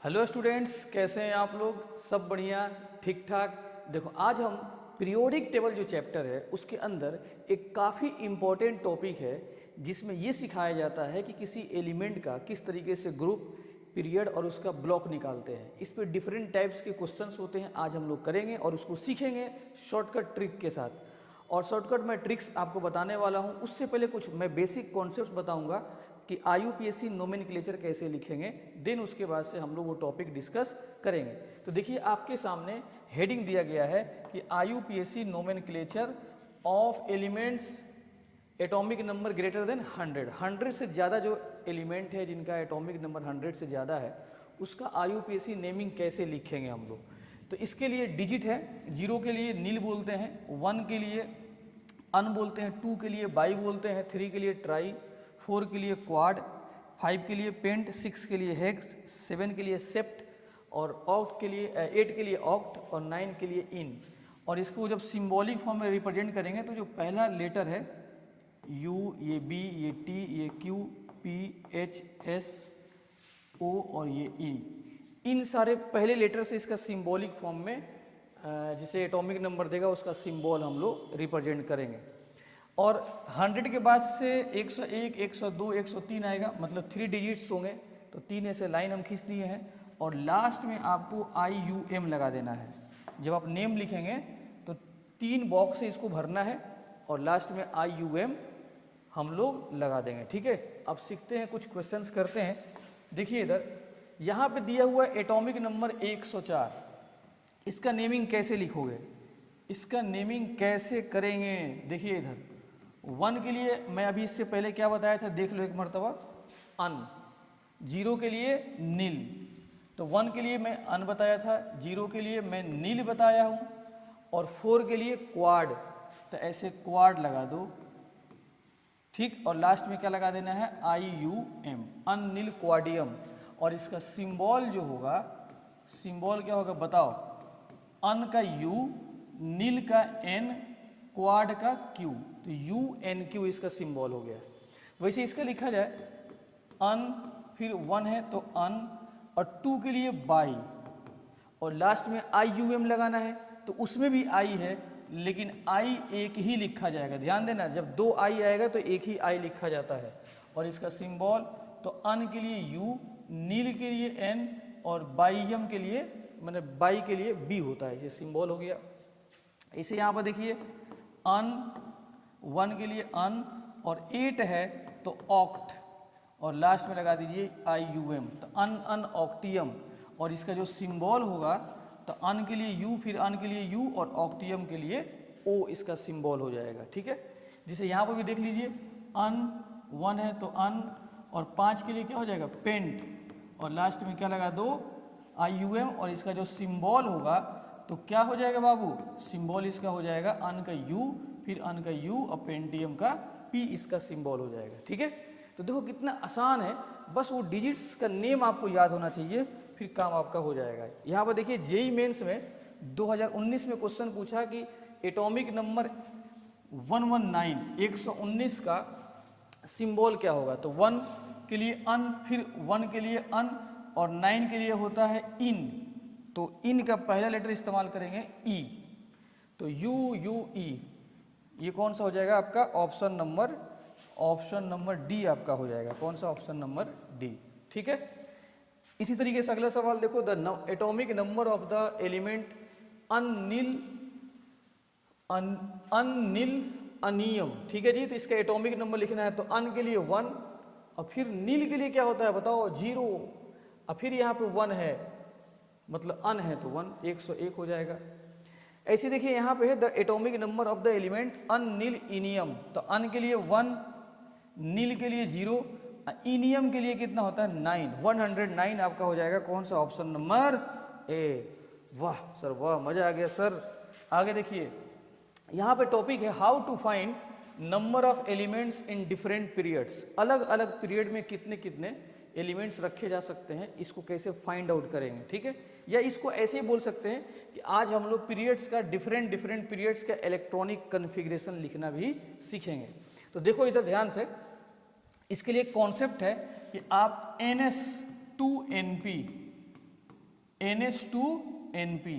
Hello students, कैसे हैं आप लोग? सब बढ़िया, ठीक ठाक। देखो, आज हम पीरियोडिक टेबल जो चैप्टर है उसके अंदर एक काफ़ी इम्पोर्टेंट टॉपिक है जिसमें ये सिखाया जाता है कि किसी एलिमेंट का किस तरीके से ग्रुप, पीरियड और उसका ब्लॉक निकालते हैं। इस पे डिफरेंट टाइप्स के क्वेश्चंस होते हैं, आज हम लोग करेंगे और उसको सीखेंगे शॉर्टकट ट्रिक के साथ। और शॉर्टकट में ट्रिक्स आपको बताने वाला हूँ। उससे पहले कुछ मैं बेसिक कॉन्सेप्ट बताऊँगा कि IUPAC नोमेनक्लेचर कैसे लिखेंगे, देन उसके बाद से हम लोग वो टॉपिक डिस्कस करेंगे। तो देखिए, आपके सामने हेडिंग दिया गया है कि IUPAC nomenclature of elements atomic number greater than 100 से ज़्यादा जो एलिमेंट है जिनका एटॉमिक नंबर 100 से ज़्यादा है उसका IUPAC नेमिंग कैसे लिखेंगे हम लोग। तो इसके लिए डिजिट है, 0 के लिए नील बोलते हैं, 1 के लिए अन बोलते हैं, 2 के लिए बाई बोलते हैं, 3 के लिए ट्राई, 4 के लिए क्वाड, 5 के लिए पेंट, 6 के लिए हेक्स, 7 के लिए सेप्ट और ऑक्ट के लिए 8 के लिए ऑक्ट और 9 के लिए इन। और इसको जब सिंबॉलिक फॉर्म में रिप्रेजेंट करेंगे तो जो पहला लेटर है U, ये B, ये T, ये Q, P, H, S, O और ये E, इन सारे पहले लेटर से इसका सिंबॉलिक फॉर्म में जिसे एटॉमिक नंबर देगा उसका सिंबल हम लोग रिप्रेजेंट करेंगे। और 100 के बाद से 101, 102, 103 आएगा, मतलब 3 डिजिट्स होंगे। तो 3 ऐसे लाइन हम खींच दिए हैं और लास्ट में आपको IUM लगा देना है। जब आप नेम लिखेंगे तो 3 बॉक्स से इसको भरना है और लास्ट में IUM हम लोग लगा देंगे। ठीक है, अब सीखते हैं, कुछ क्वेश्चंस करते हैं। देखिए इधर यहाँ पे दिया हुआ एटॉमिक नंबर 104, इसका नेमिंग कैसे लिखोगे, इसका नेमिंग कैसे करेंगे? देखिए इधर 1 के लिए मैं अभी इससे पहले क्या बताया था, देख लो एक मरतबा, अन। 0 के लिए नील, तो 1 के लिए मैं अन बताया था, 0 के लिए मैं नील बताया हूँ और 4 के लिए क्वाड, तो ऐसे क्वाड लगा दो। ठीक, और लास्ट में क्या लगा देना है, IUM, अननील क्वाडियम। और इसका सिंबल जो होगा, सिंबल क्या होगा बताओ? अन का U, नील का N, क्वाड का Q, तो UNQ इसका सिंबल हो गया। वैसे इसका लिखा जाए अन, फिर 1 है तो अन, और 2 के लिए बाई और लास्ट में IUM लगाना है। तो उसमें भी I है लेकिन I एक ही लिखा जाएगा, ध्यान देना, जब 2 I आएगा तो एक ही I लिखा जाता है। और इसका सिंबल तो अन के लिए U, नील के लिए N और बाइयम के लिए, मतलब बाई के लिए B होता है। ये सिंबल हो गया। इसे यहाँ पर देखिए, अन, 1 के लिए अन और 8 है तो ऑक्ट और लास्ट में लगा दीजिए IUM, तो अन अन ऑक्टियम। और इसका जो सिंबल होगा तो अन के लिए U, फिर अन के लिए U और ऑक्टियम के लिए O इसका सिंबल हो जाएगा। ठीक है, जिसे यहाँ पर भी देख लीजिए, अन 1 है तो अन और 5 के लिए क्या हो जाएगा, पेंट, और लास्ट में क्या लगा दो, IUM। और इसका जो सिंबल होगा तो क्या हो जाएगा बाबू, सिंबल इसका हो जाएगा अन का U, फिर अन का U और पेंटियम का P इसका सिंबल हो जाएगा। ठीक है, तो देखो कितना आसान है, बस वो डिजिट्स का नेम आपको याद होना चाहिए, फिर काम आपका हो जाएगा। यहाँ पर देखिए JEE मेंस में 2019 में क्वेश्चन पूछा कि एटॉमिक नंबर 119 का सिंबल क्या होगा। तो 1 के लिए अन, फिर 1 के लिए अन और 9 के लिए होता है इन, तो इन का पहला लेटर इस्तेमाल करेंगे E, तो UUE। ये कौन सा हो जाएगा आपका, ऑप्शन नंबर डी आपका हो जाएगा। कौन सा, ऑप्शन नंबर डी। ठीक है, इसी तरीके से अगला सवाल देखो, the atomic number of the element अनिल अनियम। ठीक है जी, तो इसका एटॉमिक नंबर लिखना है। तो अन के लिए 1 और फिर नील के लिए क्या होता है बताओ, 0, और फिर यहाँ पे 1 है, मतलब अन है तो 1, 101 हो जाएगा। ऐसे देखिए यहाँ पे है the atomic number of the element unnilennium, तो अन के लिए 1, नील के लिए 0, इनियम के लिए कितना होता है 9, 109 आपका हो जाएगा। कौन सा, ऑप्शन नंबर ए। वाह सर वाह, मजा आ गया सर। आगे देखिए, यहाँ पे टॉपिक है how to find number of elements in different periods. अलग अलग पीरियड में कितने कितने एलिमेंट्स रखे जा सकते हैं, इसको कैसे फाइंड आउट करेंगे। ठीक है, या इसको ऐसे ही बोल सकते हैं कि आज हम लोग पीरियड्स का, डिफरेंट पीरियड्स का इलेक्ट्रॉनिक कन्फिग्रेशन लिखना भी सीखेंगे। तो देखो इधर ध्यान से, इसके लिए कॉन्सेप्ट है कि आप NS2NP NH2NP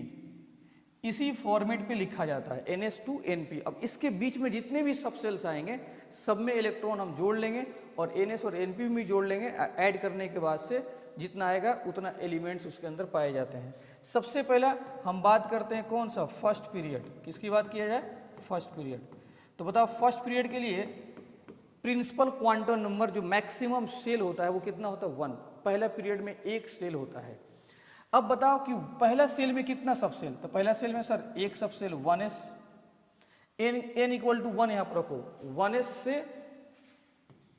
इसी फॉर्मेट पे लिखा जाता है NH2NP। अब इसके बीच में जितने भी सब सेल्स आएंगे सब में इलेक्ट्रॉन हम जोड़ लेंगे और NH और NP में जोड़ लेंगे। ऐड करने के बाद से जितना आएगा उतना एलिमेंट्स उसके अंदर पाए जाते हैं। सबसे पहला हम बात करते हैं कौन सा, फर्स्ट पीरियड। किसकी बात किया जाए, फर्स्ट पीरियड। तो बताओ फर्स्ट पीरियड के लिए प्रिंसिपल क्वांटम नंबर जो मैक्सिमम सेल होता है वो कितना होता है, 1। पहला पीरियड में एक सेल होता है। अब बताओ कि पहला सेल में कितना सब सेल, तो पहला सेल में सर एक सब cell 1s, n equal to 1 यहाँ पर रखो, 1s से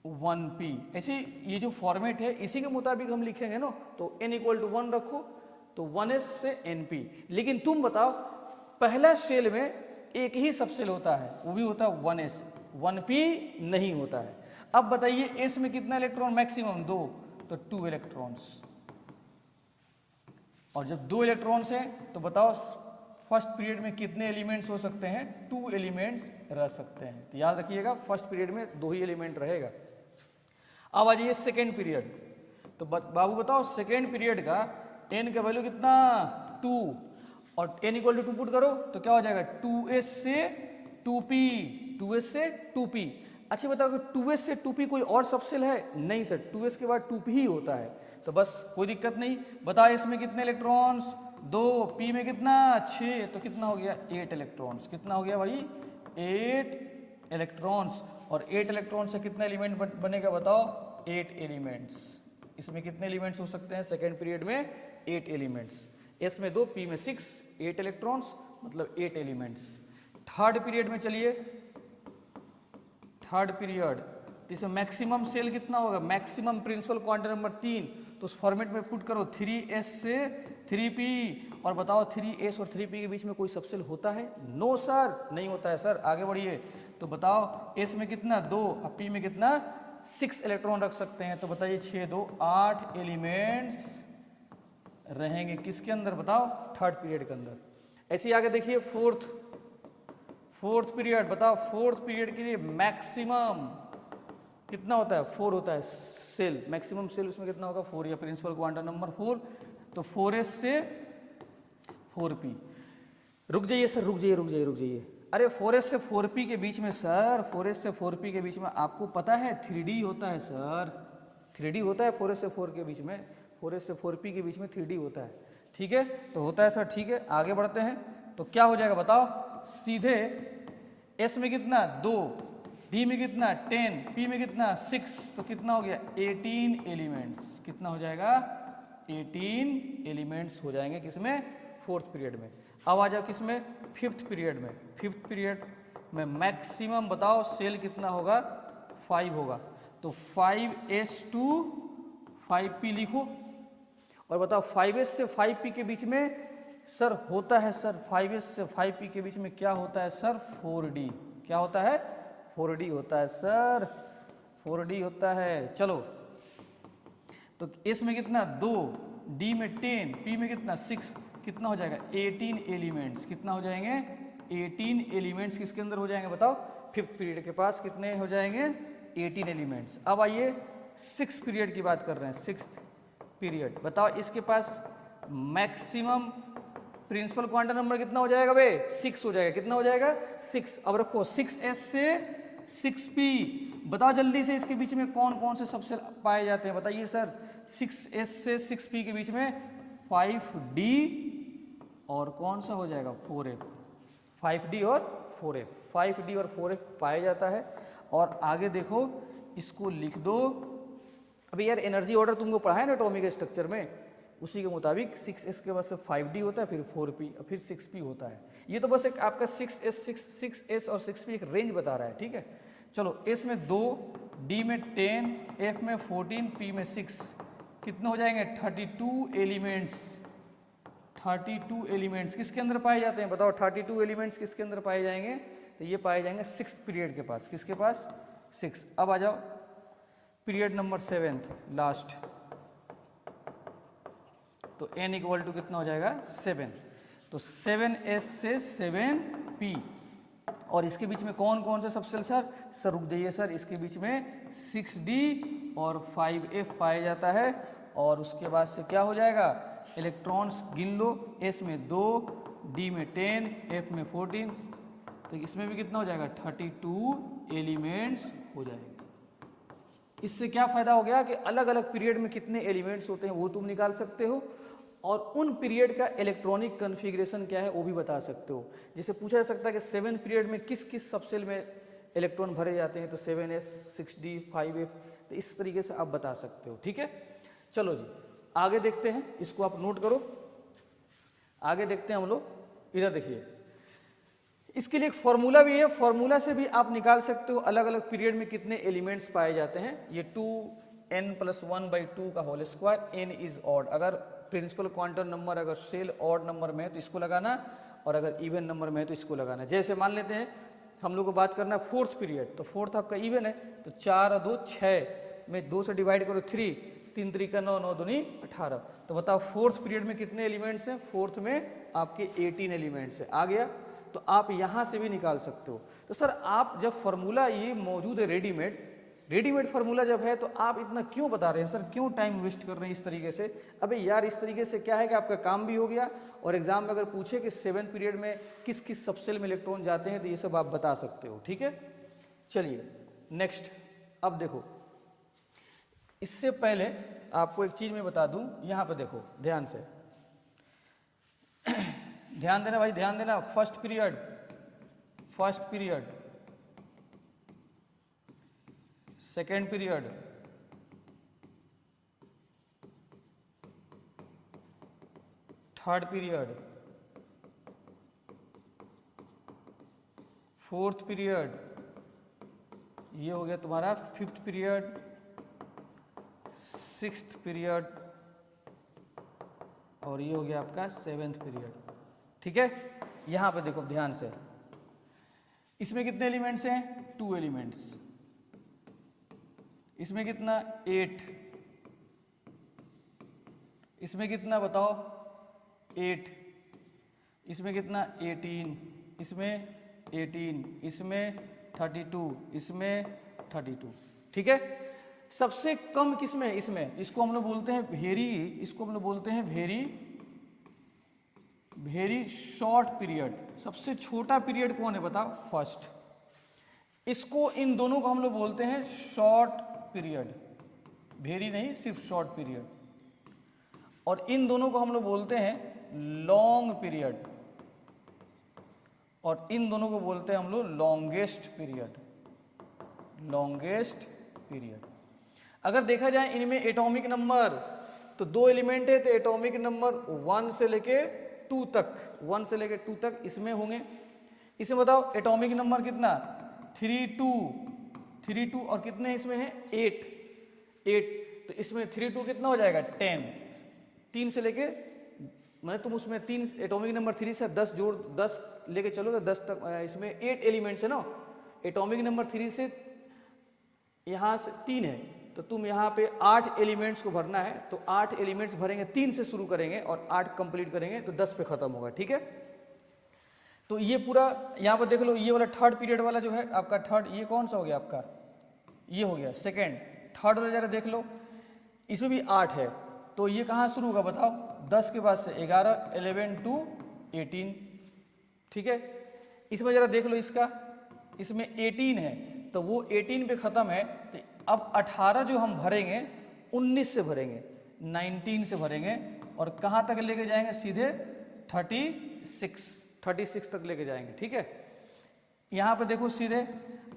1p। ऐसे ये जो फॉर्मेट है इसी के मुताबिक हम लिखेंगे ना, तो n इक्वल टू 1 रखो तो 1s से np। लेकिन तुम बताओ पहला सेल में एक ही सब सेल होता है, वो भी होता है 1s, 1p नहीं होता है। अब बताइए s में कितना इलेक्ट्रॉन मैक्सिमम, 2, तो 2 इलेक्ट्रॉन्स। और जब 2 इलेक्ट्रॉन्स हैं तो बताओ फर्स्ट पीरियड में कितने एलिमेंट्स हो सकते हैं, 2 एलिमेंट्स रह सकते हैं। तो याद रखिएगा फर्स्ट पीरियड में 2 ही एलिमेंट रहेगा। अब आ जाइए सेकेंड पीरियड। तो बाबू बताओ सेकेंड पीरियड का n का वैल्यू कितना, 2, और n इक्वल टू 2 पुट करो तो क्या हो जाएगा, 2s से 2p, 2s से 2p। अच्छा बताओ कि 2s से 2p कोई और सब सेल है, नहीं सर, 2s के बाद 2p ही होता है, तो बस कोई दिक्कत नहीं। बताओ इसमें कितने इलेक्ट्रॉन्स, 2, p में कितना 6, तो कितना हो गया 8 इलेक्ट्रॉन्स। कितना हो गया भाई, 8 इलेक्ट्रॉन्स। और 8 इलेक्ट्रॉन से कितना एलिमेंट बनेगा बताओ, 8 एलिमेंट्स। इसमें कितने एलिमेंट्स हो सकते हैं सेकेंड पीरियड में, 8 एलिमेंट्स। s में 2, p में 6, 8 इलेक्ट्रॉन्स मतलब 8 एलिमेंट्स। थर्ड पीरियड में चलिए, थर्ड पीरियड इसमें मैक्सिमम सेल कितना होगा, मैक्सिमम प्रिंसिपल क्वांटम नंबर 3, तो उस फॉर्मेट में पुट करो 3s से 3p। और बताओ 3s और 3p के बीच में कोई सब सेल होता है, नो सर, नहीं होता है सर। आगे बढ़िए, तो बताओ s में कितना 2 और p में कितना 6 इलेक्ट्रॉन रख सकते हैं। तो बताइए 6, 2, 8 एलिमेंट्स रहेंगे किसके अंदर बताओ, थर्ड पीरियड के अंदर। ऐसे ही आगे देखिए फोर्थ पीरियड। बताओ फोर्थ पीरियड के लिए मैक्सिमम कितना होता है, 4 होता है सेल, मैक्सिमम सेल उसमें कितना होगा, 4, या प्रिंसिपल क्वांटम नंबर 4, तो 4s से 4p। रुक जाइए सर, रुक जाइए। अरे 4s से 4p के बीच में सर, 4s से 4p के बीच में आपको पता है 3d होता है सर, 3d होता है 4s से 4 के बीच में, 4s से 4p के बीच में 3d होता है। ठीक है, तो होता है सर, ठीक है। आगे बढ़ते हैं, तो क्या हो जाएगा बताओ, सीधे s में कितना 2, d में कितना 10, p में कितना 6, तो कितना हो गया 18 एलिमेंट्स। कितना हो जाएगा 18 एलिमेंट्स हो जाएंगे किसमें, फोर्थ पीरियड में। अब आ जाओ किसमें, फिफ्थ पीरियड में। फिफ्थ पीरियड में मैक्सिमम बताओ सेल कितना होगा, 5 होगा, तो 5s to 5p लिखो। और बताओ 5s से 5p के बीच में सर होता है, सर 5s से 5p के बीच में क्या होता है सर, 4d। क्या होता है, 4d होता है सर, 4d होता है। चलो, तो s में कितना 2, d में 10, p में कितना 6, कितना हो जाएगा 18 एलिमेंट्स। कितना हो जाएंगे 18 एलिमेंट्स किसके अंदर हो जाएंगे बताओ, फिफ्थ पीरियड के पास कितने हो जाएंगे 18 एलिमेंट्स। अब आइए सिक्स पीरियड की बात कर रहे हैं, सिक्स पीरियड। बताओ इसके पास मैक्सिमम प्रिंसिपल क्वांटम नंबर कितना हो जाएगा बे, 6 हो जाएगा। कितना हो जाएगा 6। अब रखो 6s से 6p। बताओ जल्दी से इसके बीच में कौन कौन से सबसे पाए जाते हैं, बताइए सर। 6s से 6p के बीच में 5d और कौन सा हो जाएगा 4f, 5d और 4f, 5d और 4f पाया जाता है। और आगे देखो इसको लिख दो। अभी यार एनर्जी ऑर्डर तुमको पढ़ा है ना एटॉमिक स्ट्रक्चर में, उसी के मुताबिक 6s के बाद से 5d होता है, फिर 4p और फिर 6p होता है। ये तो बस एक आपका 6s और 6p एक रेंज बता रहा है, ठीक है। चलो s में 2, d में 10, f में 14, p में 6, कितने हो जाएंगे 32 एलिमेंट्स। 32 एलिमेंट्स किसके अंदर पाए जाते हैं बताओ, 32 एलिमेंट्स किसके अंदर पाए जाएंगे, तो ये पाए जाएंगे सिक्स पीरियड के पास। किसके पास, 6। अब आ जाओ पीरियड नंबर 7 लास्ट, तो n इक्वल टू कितना हो जाएगा 7, तो 7s से 7p। और इसके बीच में कौन कौन से सबसेल सर रुक जाइए सर, इसके बीच में 6d और 5f पाया जाता है। और उसके बाद से क्या हो जाएगा, इलेक्ट्रॉन्स गिन लो, एस में 2, डी में 10, एफ में 14, तो इसमें भी कितना हो जाएगा 32 एलिमेंट्स हो जाएंगे। इससे क्या फायदा हो गया कि अलग अलग पीरियड में कितने एलिमेंट्स होते हैं वो तुम निकाल सकते हो, और उन पीरियड का इलेक्ट्रॉनिक कन्फिग्रेशन क्या है वो भी बता सकते हो। जैसे पूछा जा सकता है कि 7 पीरियड में किस किस सबसेल में इलेक्ट्रॉन भरे जाते हैं, तो 7s, 6d, 5f, तो इस तरीके से आप बता सकते हो। ठीक है, चलो जी आगे देखते हैं, इसको आप नोट करो। आगे देखते हैं हम लोग, इधर देखिए, इसके लिए एक फॉर्मूला भी है, फॉर्मूला से भी आप निकाल सकते हो अलग अलग पीरियड में कितने एलिमेंट्स पाए जाते हैं। ये 2n+1/2 का whole square, n is odd. अगर प्रिंसिपल क्वांटम नंबर अगर सेल ऑड नंबर में है तो इसको लगाना, और अगर इवन नंबर में है तो इसको लगाना। जैसे मान लेते हैं हम लोग को बात करना है फोर्थ पीरियड, तो फोर्थ आपका इवन है, तो 4 और 2 6 में 2 से डिवाइड करो 3, 3 3 का 9, 9 दूनी 18। तो बताओ फोर्थ पीरियड में कितने एलिमेंट्स हैं, फोर्थ में आपके 18 एलिमेंट्स हैं। आ गया, तो आप यहाँ से भी निकाल सकते हो। तो सर आप जब फॉर्मूला ये मौजूद है रेडीमेड फार्मूला जब है, तो आप इतना क्यों बता रहे हैं सर, क्यों टाइम वेस्ट कर रहे हैं इस तरीके से? अबे यार इस तरीके से क्या है कि आपका काम भी हो गया, और एग्जाम में अगर पूछे कि 7th पीरियड में किस किस सबसेल में इलेक्ट्रॉन जाते हैं तो ये सब आप बता सकते हो। ठीक है, चलिए नेक्स्ट। अब देखो, इससे पहले आपको एक चीज मैं बता दूं, यहाँ पे देखो ध्यान से ध्यान देना भाई, ध्यान देना। First period, second period, third period, fourth period, ये हो गया तुम्हारा फिफ्थ पीरियड, सिक्स्थ पीरियड, और ये हो गया आपका 7th पीरियड। ठीक है, यहां पे देखो ध्यान से, इसमें कितने एलिमेंट्स हैं, 2 एलिमेंट्स, इसमें कितना 8, इसमें कितना बताओ 8, इसमें कितना 18, इसमें 18, इसमें 32, इसमें 32। ठीक है, सबसे कम किसमें है, इसमें, इसको हम लोग बोलते हैं इसको हम लोग बोलते हैं वेरी शॉर्ट पीरियड। सबसे छोटा पीरियड कौन है बताओ, फर्स्ट। इसको, इन दोनों को हम लोग बोलते हैं शॉर्ट पीरियड, वेरी नहीं सिर्फ शॉर्ट पीरियड, और इन दोनों को हम लोग बोलते हैं लॉन्ग पीरियड, और इन दोनों को बोलते हैं हम लोग लॉन्गेस्ट पीरियड। अगर देखा जाए इनमें एटॉमिक नंबर, तो 2 एलिमेंट है तो एटॉमिक नंबर 1 से लेके 2 तक इसमें होंगे। इसे बताओ एटॉमिक नंबर कितना, 3 2, और कितने इसमें है 8, तो इसमें 3 2 कितना हो जाएगा 10, 3 से लेके, मतलब तुम उसमें 3 एटॉमिक नंबर 3 से 10 जोड़ 10 लेके चलो तो 10 तक, इसमें 8 एलिमेंट्स है ना। एटॉमिक नंबर 3 से यहाँ से 3 है, तो तुम यहाँ पे 8 एलिमेंट्स को भरना है, तो 8 एलिमेंट्स भरेंगे, 3 से शुरू करेंगे और 8 कंप्लीट करेंगे तो 10 पे खत्म होगा। ठीक है, तो ये पूरा यहाँ पर देख लो, ये वाला थर्ड पीरियड वाला जो है आपका थर्ड, ये कौन सा हो गया आपका, ये हो गया सेकेंड। थर्ड वाला जरा देख लो, इसमें भी 8 है, तो ये कहाँ शुरू होगा बताओ, 10 के बाद से 11, 11 to 18। ठीक है, इसमें जरा देख लो, इसमें 18 है, तो वो 18 पे ख़त्म है, तो अब 18 जो हम भरेंगे 19 से भरेंगे, 19 से भरेंगे, और कहाँ तक लेके जाएंगे, सीधे 36 तक लेके जाएंगे। ठीक है, यहाँ पे देखो सीधे,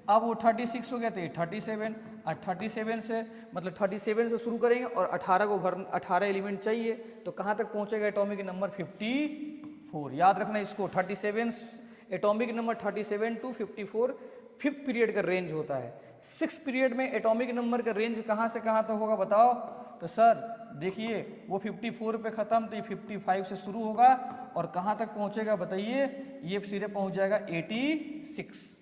अब वो 36 हो गया तो ये 37, और 37 से मतलब 37 से शुरू करेंगे और 18 को 18 एलिमेंट चाहिए, तो कहाँ तक पहुँचेगा एटॉमिक नंबर 54। याद रखना इसको, 37 atomic number 37 to 54 5th period का रेंज होता है। 6th पीरियड में एटॉमिक नंबर का रेंज कहाँ से कहाँ तक होगा बताओ, तो सर देखिए वो 54 पे ख़त्म, तो ये 55 से शुरू होगा और कहाँ तक पहुँचेगा बताइए, ये सीधे पहुँच जाएगा 86।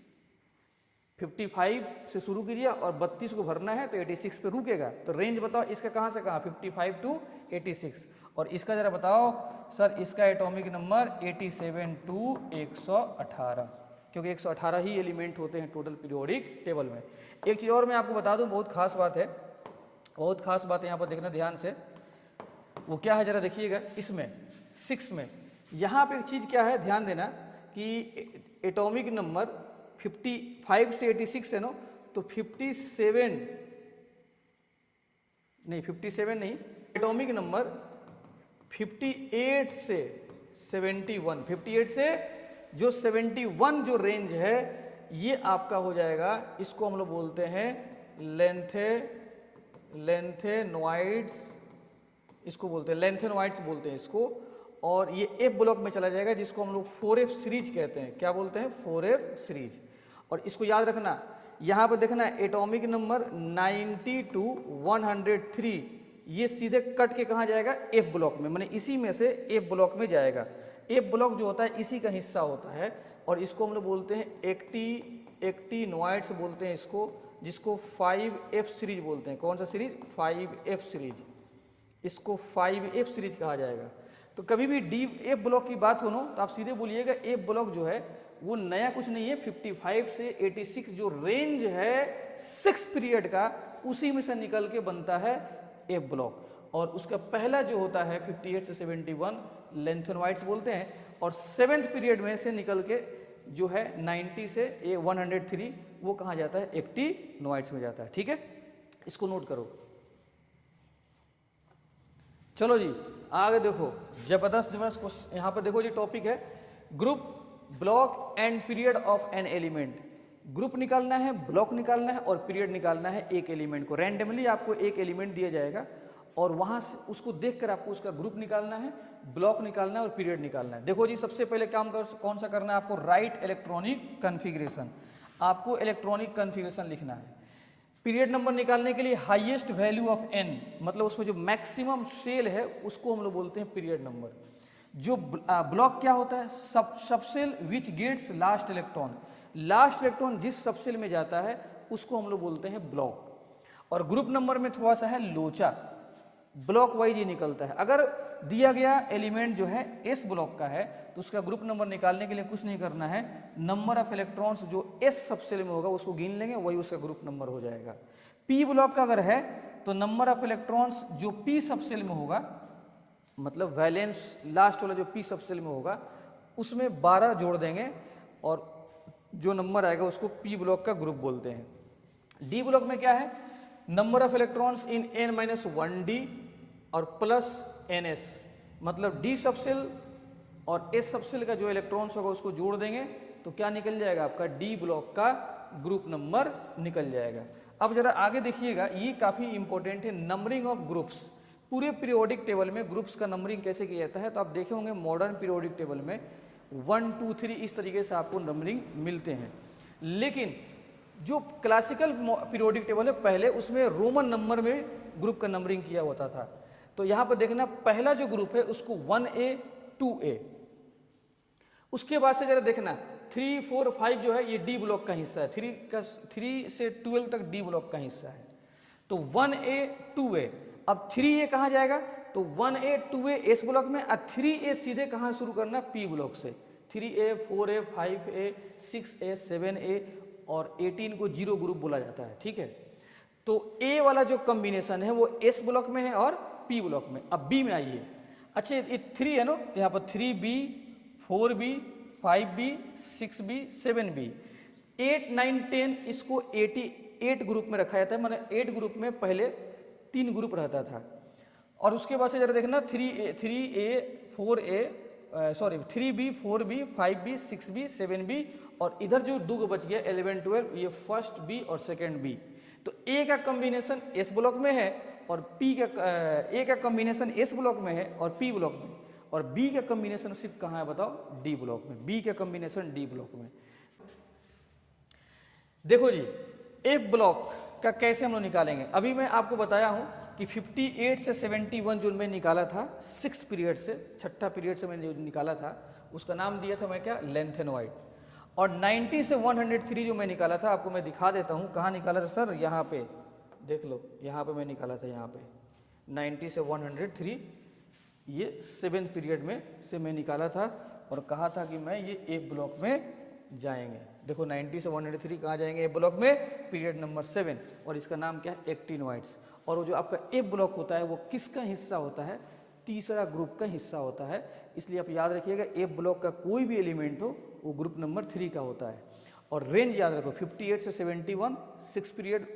55 से शुरू कीजिए और 32 को भरना है तो 86 पे रुकेगा, तो रेंज बताओ इसका कहाँ से कहाँ, 55 to 86। और इसका ज़रा बताओ सर, इसका एटॉमिक नंबर 87 to 118, क्योंकि 118 ही एलिमेंट होते हैं टोटल पीरियोडिक टेबल में। एक चीज़ और मैं आपको बता दूं, बहुत खास बात है, बहुत खास बात है, यहाँ पर देखना ध्यान से। वो क्या है जरा देखिएगा इसमें 6 में। यहाँ पे एक चीज़ क्या है ध्यान देना कि एटॉमिक नंबर 55 से 86 है ना, तो 57 नहीं, एटॉमिक नंबर 58 से 71, 58 से जो 71 जो रेंज है ये आपका हो जाएगा, इसको हम लोग बोलते हैं लेंथेनॉइड्स, इसको बोलते हैं लेंथेनॉइड्स बोलते हैं इसको। और ये एफ ब्लॉक में चला जाएगा जिसको हम लोग 4F सीरीज कहते हैं। क्या बोलते हैं? 4F series. और इसको याद रखना, यहाँ पर देखना एटॉमिक नंबर 90 to 103 ये सीधे कट के कहाँ जाएगा? एफ ब्लॉक में, माने इसी में से एफ ब्लॉक में जाएगा। एफ ब्लॉक जो होता है इसी का हिस्सा होता है और इसको हम लोग बोलते हैं एक्टिनॉइड्स बोलते हैं इसको, जिसको 5F सीरीज बोलते हैं। कौन सा सीरीज? 5F series. इसको 5F सीरीज कहा जाएगा। तो कभी भी डी एफ ब्लॉक की बात हो ना तो आप सीधे बोलिएगा एफ ब्लॉक जो है वो नया कुछ नहीं है, 55 से 86 जो रेंज है 6 पीरियड का उसी में से निकल के बनता है एफ ब्लॉक। और उसका पहला जो होता है 58 से 71 लेंथेनॉइड्स बोलते हैं और 7th पीरियड में से निकल के जो है 90 से 103 वो कहाँ जाता है? एक्टिनॉइड्स में जाता है। ठीक है, इसको नोट करो। चलो जी आगे देखो, जबरदस्त यहाँ पर देखो जी टॉपिक है group, block and period of an element. Group निकालना है, ब्लॉक निकालना है और पीरियड निकालना है एक एलिमेंट को। रैंडमली आपको एक एलिमेंट दिया जाएगा और वहाँ से उसको देखकर आपको उसका ग्रुप निकालना है, ब्लॉक निकालना है और पीरियड निकालना है। देखो जी सबसे पहले काम कौन सा करना है आपको? Right electronic configuration. आपको इलेक्ट्रॉनिक कन्फिग्रेशन लिखना है। पीरियड नंबर निकालने के लिए हाईएस्ट वैल्यू ऑफ n, मतलब उसमें जो मैक्सिमम सेल है उसको हम लोग बोलते हैं पीरियड नंबर। जो ब्लॉक क्या होता है? Subshell which gets last electron. Last electron जिस सबसेल में जाता है उसको हम लोग बोलते हैं ब्लॉक। और ग्रुप नंबर में थोड़ा सा है लोचा, ब्लॉक वाइज ही निकलता है। अगर दिया गया एलिमेंट जो है एस ब्लॉक का है तो उसका ग्रुप नंबर निकालने के लिए कुछ नहीं करना है, नंबर ऑफ इलेक्ट्रॉन्स जो एस सबसेल में होगा उसको गिन लेंगे, वही उसका ग्रुप नंबर हो जाएगा। पी ब्लॉक का अगर है तो नंबर ऑफ इलेक्ट्रॉन्स जो पी सबसेल में होगा, मतलब वैलेंस लास्ट वाला जो पी सबसेल में होगा उसमें 12 जोड़ देंगे और जो नंबर आएगा उसको पी ब्लॉक का ग्रुप बोलते हैं। डी ब्लॉक में क्या है? Number of electrons in n-1d और प्लस ns, मतलब डी सबसेल और एस सबसेल का जो इलेक्ट्रॉन्स होगा उसको जोड़ देंगे तो क्या निकल जाएगा? आपका डी ब्लॉक का ग्रुप नंबर निकल जाएगा। अब जरा आगे देखिएगा, ये काफ़ी इंपॉर्टेंट है, नंबरिंग ऑफ ग्रुप्स। पूरे पीरियोडिक टेबल में ग्रुप्स का नंबरिंग कैसे किया जाता है तो आप देखे होंगे मॉडर्न पीरियोडिक टेबल में 1 2 3 इस तरीके से आपको नंबरिंग मिलते हैं। लेकिन जो क्लासिकल पीरियोडिक टेबल है पहले उसमें रोमन नंबर में ग्रुप का नंबरिंग किया होता था। तो यहाँ पर देखना पहला जो ग्रुप है उसको 1A 2A, उसके बाद से जरा देखना 3 4 5 जो है ये डी ब्लॉक का हिस्सा है, 3 से 12 तक डी ब्लॉक का हिस्सा है। तो 1A 2A, अब 3A कहाँ जाएगा? तो 1A 2A एस ब्लॉक में और 3A सीधे कहाँ शुरू करना? पी ब्लॉक से। 3A 4A 5A 6A 7A और 18 को जीरो ग्रुप बोला जाता है। ठीक है, तो ए वाला जो कॉम्बिनेशन है वो एस ब्लॉक में है और पी ब्लॉक में। अब बी में आइए, अच्छा ये 3 है ना, तो यहाँ पर 3B 4B 5B 6B 7B 8 9 10 इसको 88 ग्रुप में रखा जाता है, माने 8 ग्रुप में पहले 3 ग्रुप रहता था। और उसके बाद से जरा देखना 3B 4B 5B 6B 7B और इधर जो दो बच गया 11 12 ये फर्स्ट बी और सेकेंड बी। तो ए का कॉम्बिनेशन एस ब्लॉक में है और पी का ए का कॉम्बिनेशन एस ब्लॉक में है और पी ब्लॉक में, और बी का कॉम्बिनेशन सिर्फ कहाँ है बताओ? डी ब्लॉक में। बी का कॉम्बिनेशन डी ब्लॉक में। देखो जी एफ ब्लॉक का कैसे हम लोग निकालेंगे। अभी मैं आपको बताया हूँ कि 58 से 71 जो मैं निकाला था 6th पीरियड से, 6ठा पीरियड से मैंने जो निकाला था उसका नाम दिया था मैं क्या? लेंथेनॉइड। और 90 से 103 जो मैं निकाला था आपको मैं दिखा देता हूँ कहाँ निकाला था सर, यहाँ पे देख लो, यहाँ पे मैं निकाला था, यहाँ पे 90 से 103 ये 7th पीरियड में से मैं निकाला था और कहा था कि मैं ये ए ब्लॉक में जाएंगे। देखो 90 से 103 कहाँ जाएंगे? ए ब्लॉक में, पीरियड नंबर 7 और इसका नाम क्या है? एक्टिनॉइड्स। और वो जो आपका ए ब्लॉक होता है वो किसका हिस्सा होता है? तीसरा ग्रुप का हिस्सा होता है। इसलिए आप याद रखिएगा एफ ब्लॉक का कोई भी एलिमेंट हो वो ग्रुप नंबर 3 का होता है। और रेंज याद रखो 58 से 71 6 पीरियड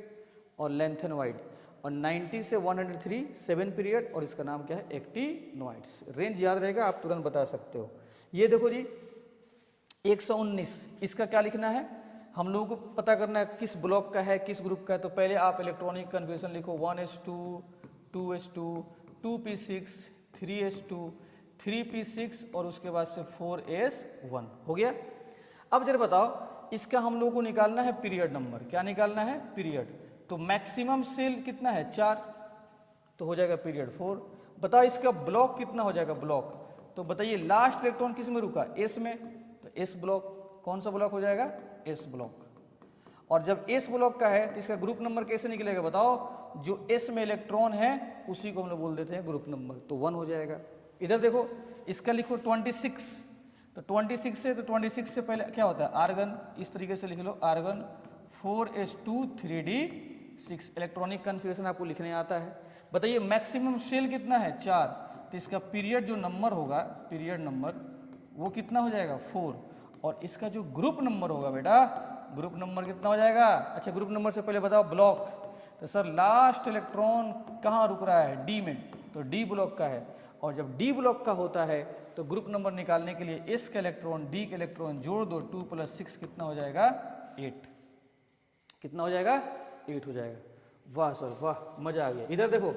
और लेंथ एंड वाइड, और 90 से 103 7 पीरियड, और इसका नाम क्या है एक्टिनोइड्स। रेंज याद रहेगा, आप तुरंत बता सकते हो। ये देखो जी 119, इसका क्या लिखना है, हम लोगों को पता करना है किस ब्लॉक का है किस ग्रुप का है। तो पहले आप इलेक्ट्रॉनिक कन्फिगरेशन लिखो 1s2 2s2 2p6 3s2 3p6 और उसके बाद से 4s1 हो गया। अब जरा बताओ इसका हम लोगों को निकालना है पीरियड नंबर। क्या निकालना है पीरियड। तो मैक्सिमम सेल कितना है 4, तो हो जाएगा पीरियड 4। बताओ इसका ब्लॉक कितना हो जाएगा ब्लॉक। तो बताइए लास्ट इलेक्ट्रॉन किस में रुका एस में, तो एस ब्लॉक कौन सा ब्लॉक हो जाएगा एस ब्लॉक। और जब एस ब्लॉक का है तो इसका ग्रुप नंबर कैसे निकलेगा बताओ। जो एस में इलेक्ट्रॉन है उसी को हम लोग बोल देते हैं ग्रुप नंबर, तो 1 हो जाएगा। इधर देखो इसका लिखो 26, तो 26 से, तो 26 से पहले क्या होता है आर्गन, इस तरीके से लिख लो argon 4s2 3d6। Electronic configuration आपको लिखने आता है। बताइए मैक्सिमम शेल कितना है 4, तो इसका पीरियड जो नंबर होगा पीरियड नंबर वो कितना हो जाएगा 4, और इसका जो ग्रुप नंबर होगा बेटा ग्रुप नंबर कितना हो जाएगा। अच्छा ग्रुप नंबर से पहले बताओ ब्लॉक, तो सर लास्ट इलेक्ट्रॉन कहाँ रुक रहा है डी में, तो डी ब्लॉक का है। और जब डी ब्लॉक का होता है तो ग्रुप नंबर निकालने के लिए एस का इलेक्ट्रॉन डी का इलेक्ट्रॉन जोड़ दो, 2 + 6 कितना हो जाएगा 8, कितना हो जाएगा 8 हो जाएगा। वाह सर वाह, मजा आ गया। इधर देखो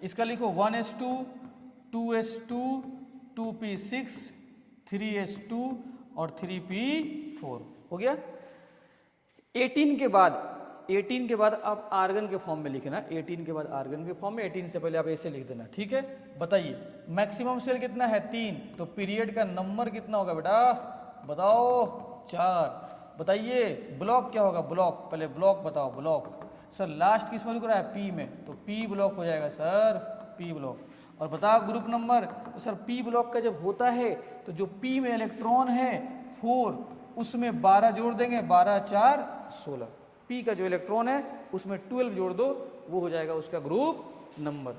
इसका लिखो 1s2 2s2 2p6 3s2 और 3p4 हो गया। 18 के बाद आप आर्गन के फॉर्म में लिखना, 18 के बाद आर्गन के फॉर्म में, 18 से पहले आप ऐसे लिख देना, ठीक है। बताइए मैक्सिमम सेल कितना है 3, तो पीरियड का नंबर कितना होगा बेटा बताओ 4। बताइए ब्लॉक क्या होगा ब्लॉक, पहले ब्लॉक बताओ ब्लॉक। सर लास्ट किस में रुक रहा है पी में, तो पी ब्लॉक हो जाएगा सर पी ब्लॉक। और बताओ ग्रुप नंबर, तो सर पी ब्लॉक का जब होता है तो जो पी में इलेक्ट्रॉन है 4 उसमें 12 जोड़ देंगे, 12 4 16। पी का जो इलेक्ट्रॉन है उसमें 12 जोड़ दो, वो हो जाएगा उसका ग्रुप नंबर।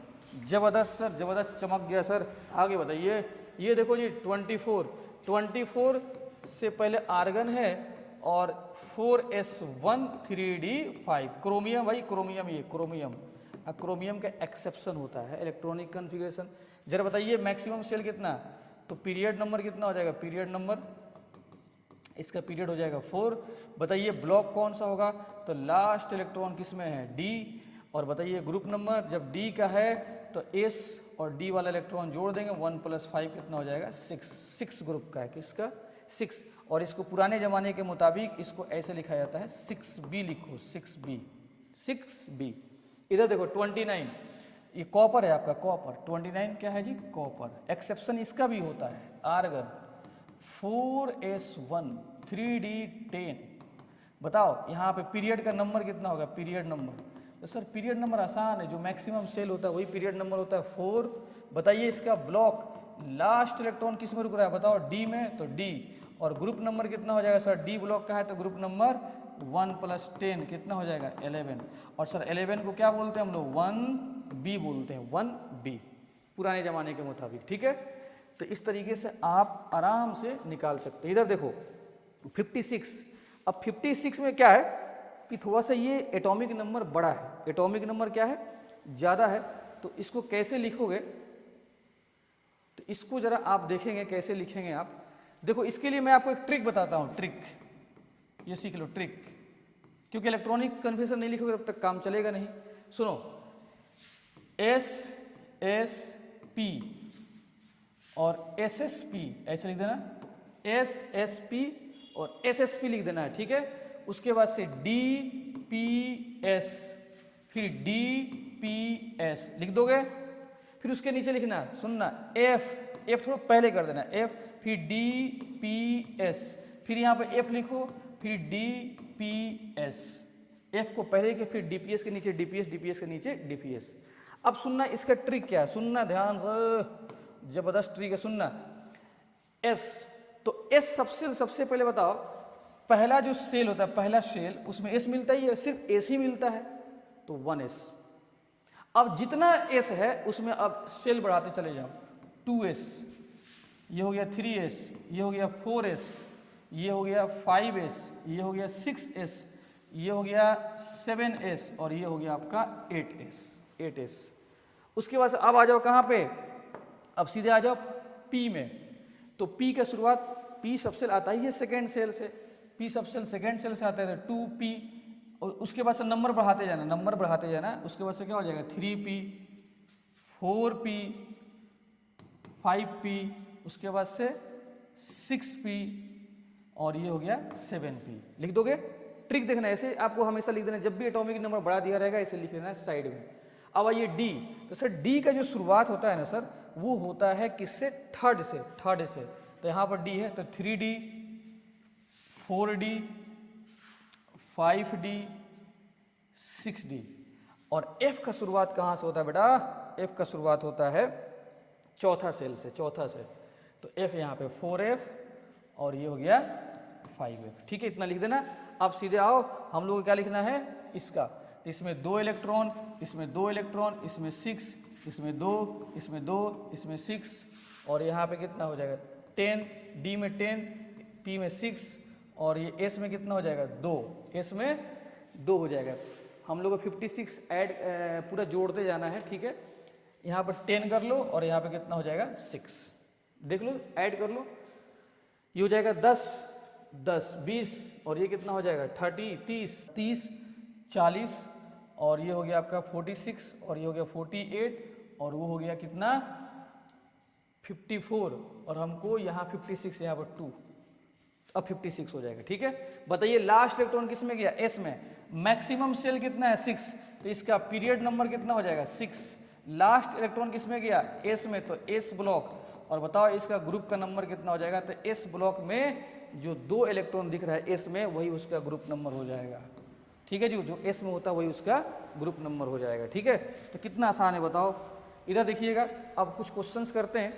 जबरदस्त सर जबरदस्त, चमक गया सर। आगे बताइए। ये देखो जी 24 से पहले आर्गन है और 4s1 3d5 क्रोमियम, भाई क्रोमियम, ये क्रोमियम, क्रोमियम का एक्सेप्शन होता है इलेक्ट्रॉनिक कन्फिगरेशन। जरा बताइए मैक्सिमम सेल कितना, तो पीरियड नंबर कितना हो जाएगा पीरियड नंबर, इसका पीरियड हो जाएगा 4। बताइए ब्लॉक कौन सा होगा, तो लास्ट इलेक्ट्रॉन किस में है डी। और बताइए ग्रुप नंबर, जब डी का है तो एस और डी वाला इलेक्ट्रॉन जोड़ देंगे, 1 + 5 कितना हो जाएगा 6 ग्रुप का है, किसका 6। और इसको पुराने ज़माने के मुताबिक इसको ऐसे लिखा जाता है 6b, लिखो 6b। इधर देखो 29, ये कॉपर है आपका कॉपर, 29 क्या है जी कॉपर। एक्सेप्शन इसका भी होता है आर्गन 4s1 3d10। बताओ यहाँ पे पीरियड का नंबर कितना होगा पीरियड नंबर, तो सर पीरियड नंबर आसान है, जो मैक्सिमम सेल होता है वही पीरियड नंबर होता है 4। बताइए इसका ब्लॉक, लास्ट इलेक्ट्रॉन किस में रुक रहा है बताओ डी में, तो डी। और ग्रुप नंबर कितना हो जाएगा सर डी ब्लॉक का है तो ग्रुप नंबर 1 + 10 कितना हो जाएगा 11। और सर 11 को क्या बोलते हैं हम लोग 1b बोलते हैं, 1b पुराने ज़माने के मुताबिक, ठीक है। तो इस तरीके से आप आराम से निकाल सकते हैं। इधर देखो 56, अब 56 में क्या है कि थोड़ा सा ये एटॉमिक नंबर बड़ा है, एटॉमिक नंबर क्या है ज़्यादा है, तो इसको कैसे लिखोगे, तो इसको ज़रा आप देखेंगे कैसे लिखेंगे आप। देखो इसके लिए मैं आपको एक ट्रिक बताता हूँ, ट्रिक ये सीख लो ट्रिक, क्योंकि इलेक्ट्रॉनिक कन्फिगरेशन नहीं लिखोगे तब तक काम चलेगा नहीं। सुनो SSP और SSP ऐसे लिख देना, SSP और SSP लिख देना है, ठीक है। उसके बाद से DPS फिर DPS लिख दोगे, फिर उसके नीचे लिखना सुनना F थोड़ा पहले कर देना F, फिर DPS, फिर यहाँ पे F लिखो, फिर DPS, F को पहले के फिर DPS के नीचे DPS, DPS के नीचे DPS। अब सुनना इसका ट्रिक क्या है, सुनना ध्यान से, जबरदस्त ट्रिक है सुनना। S, तो S सबसे पहले बताओ, पहला जो सेल होता है पहला सेल उसमें S मिलता ही है, सिर्फ S ही मिलता है, तो 1s। अब जितना S है उसमें अब सेल बढ़ाते चले जाओ, 2s, ये हो गया 3s, ये हो गया 4s, ये हो गया 5s, ये हो गया 6s, ये हो गया 7s और ये हो गया आपका 8s। उसके बाद अब आ जाओ कहाँ पे, अब सीधे आ जाओ p में। तो p का शुरुआत, p सबसे आता ही है सेकेंड सेल से, p सबसे सेकेंड सेल से आता है 2p, और उसके बाद से नंबर बढ़ाते जाना, उसके बाद से क्या हो जाएगा 3p, 4p, 5p, उसके बाद से 6p और ये हो गया 7p। लिख दोगे? ट्रिक देखना, ऐसे आपको हमेशा लिख देना, जब भी एटॉमिक नंबर बढ़ा दिया रहेगा ऐसे लिख लेना साइड में। अब आइए डी, तो सर डी का जो शुरुआत होता है ना सर, वो होता है किससे, थर्ड से। तो यहाँ पर डी है तो 3d, 4d, 5d, 6d। और एफ का शुरुआत कहाँ से होता है बेटा, एफ का शुरुआत होता है चौथा सेल से। तो एफ यहाँ पे 4f और ये हो गया 5f। ठीक है, इतना लिख देना। अब सीधे आओ, हम लोग को क्या लिखना है इसका, इसमें 2 इलेक्ट्रॉन, इसमें 2 इलेक्ट्रॉन, इसमें 6, इसमें 2, इसमें 2, इसमें 6 और यहाँ पे कितना हो जाएगा 10, डी में 10, पी में 6 और ये एस में कितना हो जाएगा 2, एस में 2 हो जाएगा। हम लोग को 56 ऐड पूरा जोड़ते जाना है। ठीक है, यहाँ पर 10 कर लो और यहाँ पे कितना हो जाएगा 6, देख लो ऐड कर लो, ये हो जाएगा 10, 20 और ये कितना हो जाएगा 30, 40 और ये हो गया आपका 46 और ये हो गया 48 और वो हो गया कितना 54 और हमको यहाँ 56, यहाँ पर 2, अब 56 हो जाएगा। ठीक है, बताइए लास्ट इलेक्ट्रॉन किस में गया, एस में। मैक्सिमम सेल कितना है 6, तो इसका पीरियड नंबर कितना हो जाएगा 6। लास्ट इलेक्ट्रॉन किस में गया, एस में, तो एस ब्लॉक। और बताओ इसका ग्रुप का नंबर कितना हो जाएगा, तो एस ब्लॉक में जो 2 इलेक्ट्रॉन दिख रहा है एस में, वही उसका ग्रुप नंबर हो जाएगा। ठीक है जी, जो एस में होता है वही उसका ग्रुप नंबर हो जाएगा। ठीक है, तो कितना आसान है बताओ। इधर देखिएगा, अब कुछ क्वेश्चंस करते हैं।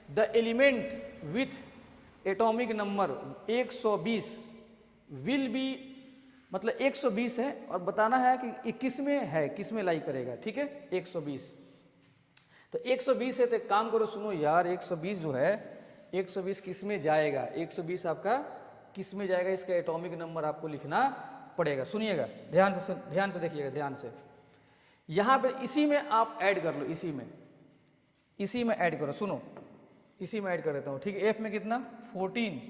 The element with atomic number 120 will be, मतलब 120 है और बताना है कि ये किस में है, किस में लाई करेगा। ठीक है, 120, तो 120 है तो एक काम करो, सुनो यार, 120 जो है 120 किस में जाएगा, 120 आपका किस में जाएगा, इसका एटॉमिक नंबर आपको लिखना पड़ेगा। सुनिएगा ध्यान से देखिएगा ध्यान से। यहाँ पे इसी में आप ऐड कर लो, इसी में ऐड करो, सुनो इसी में ऐड कर देता हूँ। ठीक है, एफ में कितना 14,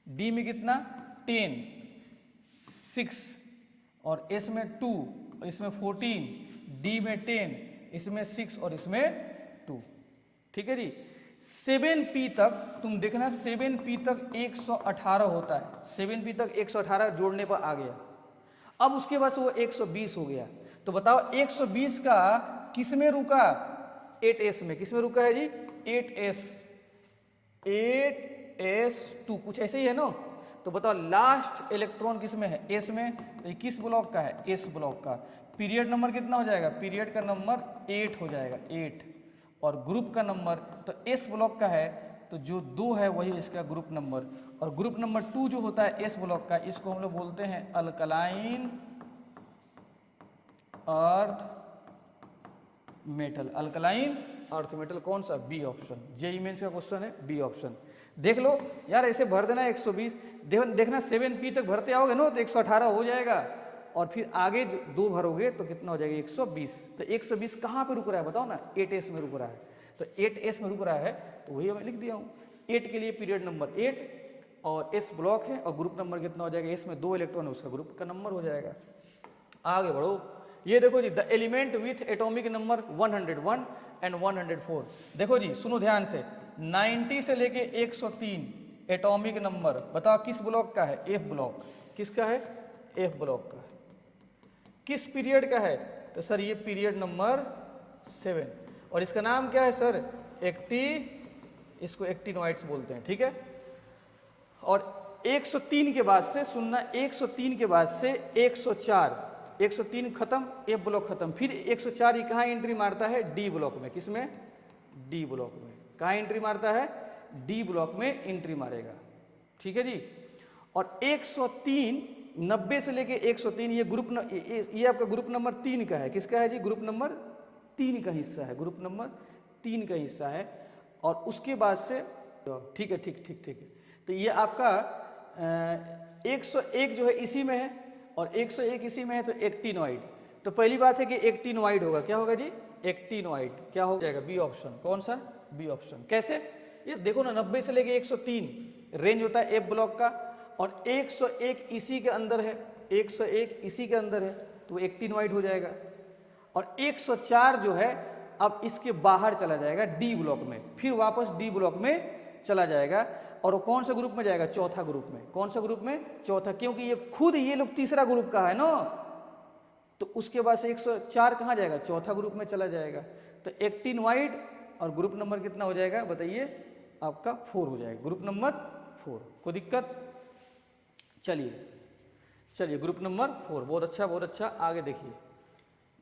डी में कितना 10, 6 और एस में 2 और इसमें 14, डी में 10, इसमें 6 और इसमें 2। ठीक है जी, 7p तक तुम देखना, 7p तक 118 होता है, 7p तक 118 जोड़ने पर आ गया। अब उसके बाद से वो 120 हो गया। तो बताओ 120 का किस में रुका, 8s में। किस में रुका है जी, 8s2, कुछ ऐसे ही है ना। तो बताओ लास्ट इलेक्ट्रॉन किस में है, एस में। तो ये किस ब्लॉक का है, एस ब्लॉक का। पीरियड नंबर कितना हो जाएगा, पीरियड का नंबर 8 हो जाएगा, 8 और ग्रुप का नंबर, तो एस ब्लॉक का है तो जो 2 है वही इसका ग्रुप नंबर। और ग्रुप नंबर 2 जो होता है एस ब्लॉक का, इसको हम लोग बोलते हैं alkaline earth metal. Alkaline earth metal कौन सा, बी ऑप्शन। जेईई मेंस का क्वेश्चन है, बी ऑप्शन। देख लो यार, ऐसे भर देना 120। देखना 7p तक भरते आओगे ना तो 118 हो जाएगा और फिर आगे 2 भरोगे तो कितना हो जाएगा 120। तो 120 कहाँ पे रुक रहा है बताओ ना, 8s में रुक रहा है। तो 8s में रुक रहा है तो वही मैं लिख दिया हूँ। 8 के लिए पीरियड नंबर 8 और एस ब्लॉक है और ग्रुप नंबर कितना हो जाएगा, एस में 2 इलेक्ट्रॉन है, उसका ग्रुप का नंबर हो जाएगा। आगे बढ़ो, ये देखो जी, the element with atomic number 101 and 104। देखो जी सुनो ध्यान से, 90 से लेके 103 एटॉमिक नंबर, बताओ किस ब्लॉक का है, एफ ब्लॉक। किसका है, एफ ब्लॉक का। किस पीरियड का है, तो सर ये पीरियड नंबर 7 और इसका नाम क्या है सर, इसको एक्टिनोइड्स बोलते हैं। ठीक है, और 103 के बाद से सुनना, 103 के बाद से 104, 103 खत्म, एफ ब्लॉक खत्म, फिर 104 ये कहाँ एंट्री मारता है, डी ब्लॉक में। किस में, डी ब्लॉक में। कहाँ एंट्री मारता है, डी ब्लॉक में एंट्री मारेगा। ठीक है जी, और 103 90 से लेके 103 ये ग्रुप ये आपका ग्रुप नंबर 3 का है। किसका है जी, ग्रुप नंबर 3 का हिस्सा है, ग्रुप नंबर 3 का हिस्सा है। और उसके बाद से ठीक है, ठीक है। तो ये आपका 101 जो है इसी में है और 101 इसी में है, तो एक्टिनोइड। तो पहली बात है कि एक्टिनोइड होगा, क्या होगा जी? एक्टिनोइड। क्या हो जाएगा? B option. कौन सा? B option. कैसे? ये देखो ना, 90 से लेके 103 रेंज होता है एफ ब्लॉक का, और 101 इसी के अंदर है, 101 इसी के अंदर है, तो वो एक्टिनोइड हो जाएगा। और 104 जो है अब इसके बाहर चला जाएगा डी ब्लॉक में, फिर वापस डी ब्लॉक में चला जाएगा, और वो कौन सा ग्रुप में जाएगा? चौथा ग्रुप में। कौन सा ग्रुप में? चौथा, क्योंकि ये खुद ये लोग तीसरा ग्रुप का है ना, तो उसके बाद से 104 कहाँ जाएगा? चौथा ग्रुप में चला जाएगा। तो एक्टिनोइड और ग्रुप नंबर कितना हो जाएगा बताइए? आपका 4 हो जाएगा, ग्रुप नंबर 4। कोई दिक्कत? चलिए ग्रुप नंबर 4। बहुत अच्छा, बहुत अच्छा। आगे देखिए,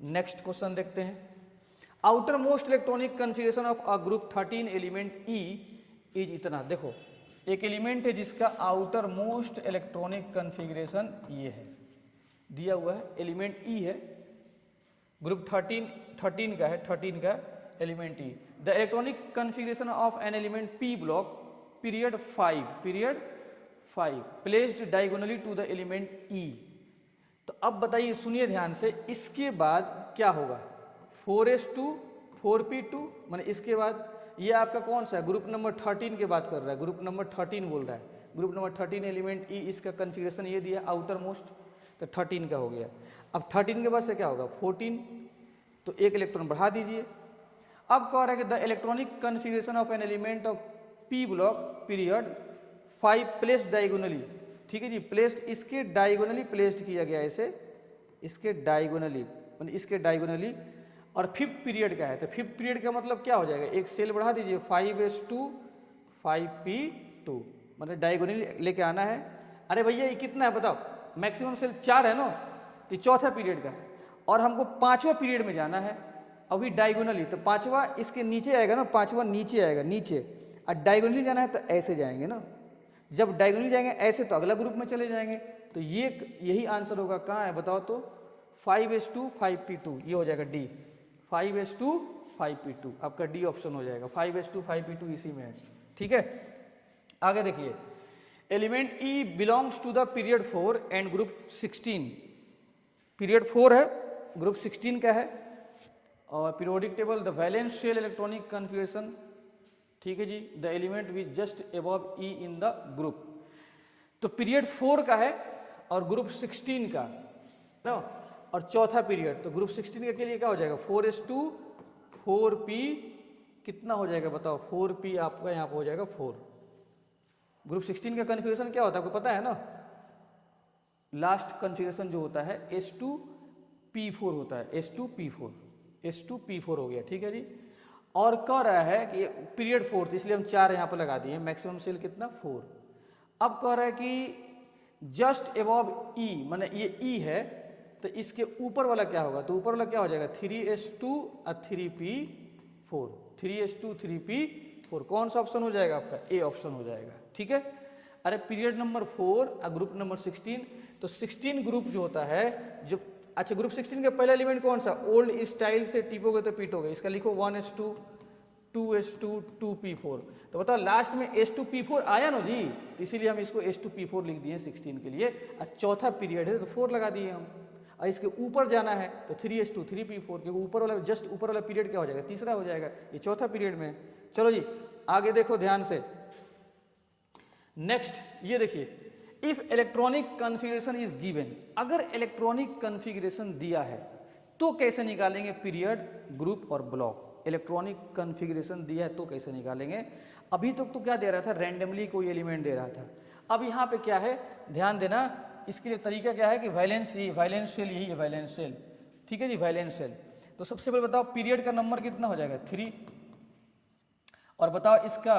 नेक्स्ट क्वेश्चन देखते हैं। Outer most electronic configuration of a group 13 element E is इतना। देखो, एक एलिमेंट है जिसका आउटर मोस्ट इलेक्ट्रॉनिक कन्फिगरेशन ये है, दिया हुआ है, एलिमेंट ई है, ग्रुप 13 का है, 13 का element E. The electronic configuration of an element P block period 5 placed diagonally to the element E. तो अब बताइए, सुनिए ध्यान से, इसके बाद क्या होगा? 4s2 4p2, माने इसके बाद ये आपका कौन सा है? ग्रुप नंबर 13 की बात कर रहा है, ग्रुप नंबर 13 बोल रहा है। ग्रुप नंबर 13 एलिमेंट ई, इसका कन्फिगरेशन ये दिया आउटर मोस्ट, तो 13 का हो गया। अब 13 के बाद से क्या होगा? 14, तो एक इलेक्ट्रॉन बढ़ा दीजिए। अब कह रहा है कि the electronic configuration of an element of P block period 5 placed diagonally. ठीक है जी, प्लेस्ड, इसके डायगोनली प्लेस्ड किया गया ऐसे, इसके डायगोनली, मतलब इसके डायगोनली। और 5th पीरियड का है, तो 5th पीरियड का मतलब क्या हो जाएगा? एक सेल बढ़ा दीजिए, 5s2 5p2, मतलब डायगोनली लेके आना है। अरे भैया ये कितना है बताओ? मैक्सिमम सेल 4 है ना, तो चौथा पीरियड का है, और हमको 5वां पीरियड में जाना है अभी डायगोनली, तो 5वां इसके नीचे आएगा ना, 5वां नीचे आएगा, नीचे। और डायगोनली जाना है तो ऐसे जाएंगे ना, जब डायगोनली जाएंगे ऐसे तो अगला ग्रुप में चले जाएंगे। तो ये यही आंसर होगा। कहाँ है बताओ तो? 5s2 5p2, ये हो जाएगा डी। 5s2 5p2 आपका डी ऑप्शन हो जाएगा। 5s2 5p2 इसी में है। ठीक है, आगे देखिए, element E belongs to the period 4 and group 16। Period 4 है, ग्रुप 16 का है, और periodic table the valence shell electronic configuration. ठीक है जी, the element which just above E in the group. तो पीरियड 4 का है और ग्रुप 16 का ना, और चौथा पीरियड, तो ग्रुप 16 के लिए क्या हो जाएगा? 4s2 4p, कितना हो जाएगा बताओ? 4p आपका यहाँ पर हो जाएगा 4। ग्रुप 16 का कन्फिगरेशन क्या होता है आपको पता है ना? लास्ट कन्फिगरेशन जो होता है s2p4 होता है, s2p4 हो गया। ठीक है जी, और कह रहा है कि पीरियड 4, इसलिए हम 4 यहाँ पर लगा दिए, मैक्सिमम सेल कितना? 4। अब कह रहा है कि जस्ट अबव ई, माने ये ई है, तो इसके ऊपर वाला क्या होगा? तो ऊपर वाला क्या हो जाएगा? 3s2 और 3p4, 3s2 3p4। कौन सा ऑप्शन हो जाएगा आपका? ए ऑप्शन हो जाएगा। ठीक है, अरे पीरियड नंबर 4 और ग्रुप नंबर 16, तो 16 ग्रुप जो होता है जो, अच्छा ग्रुप 16 का पहला एलिमेंट कौन सा? ओल्ड स्टाइल से टिपोगे तो पीटोगे, इसका लिखो 1s2 2s2 2p4। तो बताओ लास्ट में s2p4 आया ना जी, तो इसीलिए हम इसको s2p4 लिख दिए 16 के लिए। और चौथा पीरियड है तो 4 लगा दिए हम, और इसके ऊपर जाना है तो 3s2 3p4, क्योंकि ऊपर वाला, जस्ट ऊपर वाला पीरियड क्या हो जाएगा? तीसरा हो जाएगा, ये चौथा पीरियड में। चलो जी आगे देखो ध्यान से, नेक्स्ट ये देखिए, if electronic configuration is given, अगर इलेक्ट्रॉनिक कन्फिगरेशन दिया है तो कैसे निकालेंगे पीरियड, ग्रुप और ब्लॉक? इलेक्ट्रॉनिक कन्फिगरेशन दिया है तो कैसे निकालेंगे? अभी तक तो क्या दे रहा था? रैंडमली कोई एलिमेंट दे रहा था। अब यहाँ पे क्या है, ध्यान देना, इसके लिए तरीका क्या है कि वैलेंस शेल, यही है वैलेंस शेल। ठीक है जी, वैलेंस शेल। तो सबसे पहले बताओ पीरियड का नंबर कितना हो जाएगा? 3, और बताओ इसका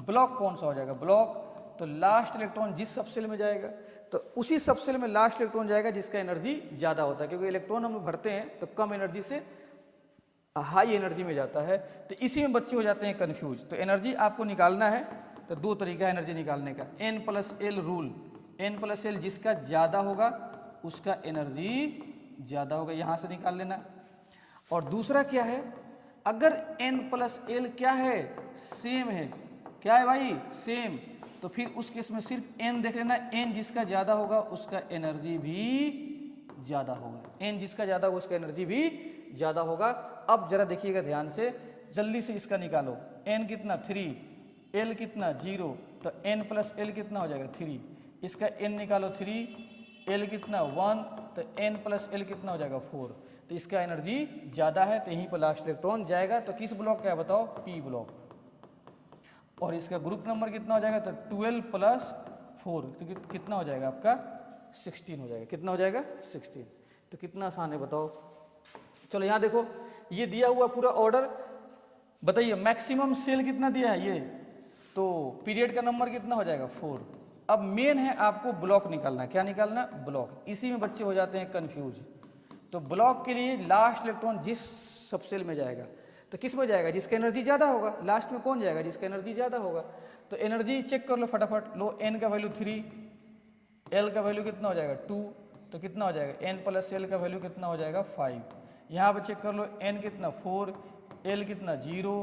ब्लॉक कौन सा हो जाएगा? ब्लॉक, तो लास्ट इलेक्ट्रॉन जिस सब सेल में जाएगा, तो उसी सब सेल में लास्ट इलेक्ट्रॉन जाएगा जिसका एनर्जी ज़्यादा होता है, क्योंकि इलेक्ट्रॉन हम भरते हैं तो कम एनर्जी से हाई एनर्जी में जाता है, तो इसी में बच्चे हो जाते हैं कंफ्यूज। तो एनर्जी आपको निकालना है तो 2 तरीका है एनर्जी निकालने का, n+l रूल। n+l जिसका ज़्यादा होगा उसका एनर्जी ज़्यादा होगा, यहाँ से निकाल लेना। और दूसरा क्या है, अगर n+l क्या है? सेम है। क्या है भाई? सेम। तो फिर उस केस में सिर्फ n देख लेना, n जिसका ज़्यादा होगा उसका एनर्जी भी ज़्यादा होगा, n जिसका ज़्यादा होगा उसका एनर्जी भी ज़्यादा होगा। अब जरा देखिएगा ध्यान से, जल्दी से इसका निकालो। n कितना 3, l कितना 0, तो n प्लस l कितना हो जाएगा 3। इसका n निकालो 3, l कितना 1, तो n प्लस l कितना हो जाएगा 4। तो इसका एनर्जी ज़्यादा है, तो यहीं पर लास्ट इलेक्ट्रॉन जाएगा। तो किस ब्लॉक का है बताओ? p block. और इसका ग्रुप नंबर कितना हो जाएगा? तो 12 प्लस 4, तो कितना हो जाएगा आपका? 16 हो जाएगा। कितना हो जाएगा? 16। तो कितना आसान है बताओ। चलो यहाँ देखो, ये दिया हुआ पूरा ऑर्डर, बताइए मैक्सिमम सेल कितना दिया है ये, तो पीरियड का नंबर कितना हो जाएगा? 4। अब मेन है आपको ब्लॉक निकालना। क्या निकालना? ब्लॉक। इसी में बच्चे हो जाते हैं कंफ्यूज। तो ब्लॉक के लिए लास्ट इलेक्ट्रॉन जिस सब सेल में जाएगा, तो किस में जाएगा? जिसका एनर्जी ज़्यादा होगा। लास्ट में कौन जाएगा? जिसका एनर्जी ज़्यादा होगा। तो एनर्जी चेक कर लो फटाफट। लो, n का वैल्यू 3, l का वैल्यू कितना हो जाएगा? 2, तो कितना हो जाएगा? n प्लस l का वैल्यू कितना हो जाएगा? 5। यहाँ पर चेक कर लो, n कितना 4, l कितना 0,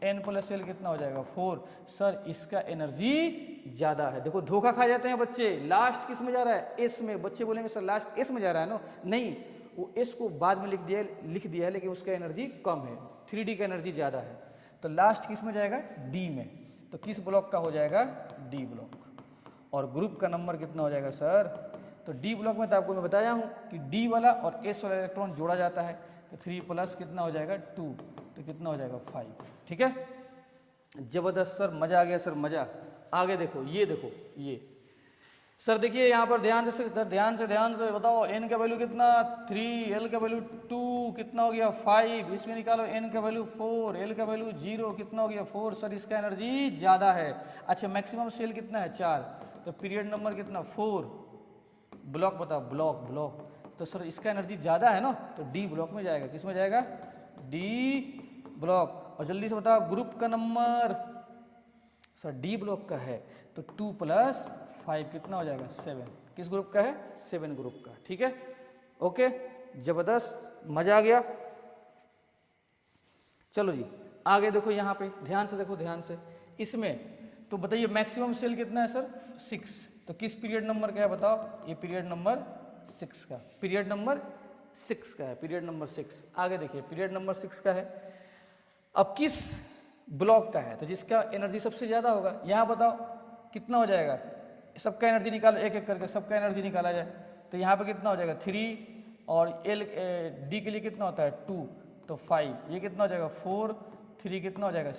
n प्लस l कितना हो जाएगा? 4। सर इसका एनर्जी ज़्यादा है। देखो धोखा खा जाते हैं बच्चे, लास्ट किस में जा रहा है? s में। बच्चे बोलेंगे सर लास्ट s में जा रहा है ना, नहीं, वो s को बाद में लिख दिया है, लेकिन उसका एनर्जी कम है, 3D का एनर्जी ज़्यादा है। तो लास्ट किस में जाएगा? d में। तो किस ब्लॉक का हो जाएगा? d block. और ग्रुप का नंबर कितना हो जाएगा सर? तो d ब्लॉक में तो आपको मैं बताया हूँ कि d वाला और s वाला इलेक्ट्रॉन जोड़ा जाता है। तो 3 प्लस कितना हो जाएगा? 2, तो कितना हो जाएगा? 5। ठीक है, जबरदस्त सर, मजा आ गया सर, मजा। आगे देखो, ये देखो, ये सर देखिए यहाँ पर ध्यान से सर, ध्यान से बताओ। n का वैल्यू कितना? 3, l का वैल्यू 2, कितना हो गया? 5। इसमें निकालो n का वैल्यू 4, l का वैल्यू 0, कितना हो गया? 4। सर इसका एनर्जी ज़्यादा है। अच्छा, मैक्सिमम सेल कितना है? 4, तो पीरियड नंबर कितना? 4। ब्लॉक बताओ, ब्लॉक। तो सर इसका एनर्जी ज़्यादा है ना, तो डी ब्लॉक में जाएगा। किस में जाएगा? D block. और जल्दी से बताओ ग्रुप का नंबर। सर डी ब्लॉक का है, तो 2 प्लस 5 कितना हो जाएगा? 7। किस ग्रुप का है? 7 ग्रुप का। ठीक है, ओके, जबरदस्त, मजा आ गया। चलो जी आगे देखो, यहाँ पे ध्यान से देखो, ध्यान से। इसमें तो बताइए मैक्सिमम सेल कितना है सर? 6। तो किस पीरियड नंबर का है बताओ? ये पीरियड नंबर 6 का, पीरियड नंबर 6 का है, पीरियड नंबर 6। आगे देखिए, पीरियड नंबर 6 का है। अब किस ब्लॉक का है? तो जिसका एनर्जी सबसे ज़्यादा होगा। यहाँ बताओ कितना हो जाएगा? सबका एनर्जी निकालो, एक एक करके सबका एनर्जी निकाला जाए। तो यहाँ पे कितना हो जाएगा? 3, और डी के लिए कितना होता है? 2, तो 5। ये कितना हो जाएगा? 4, 3 कितना हो जाएगा?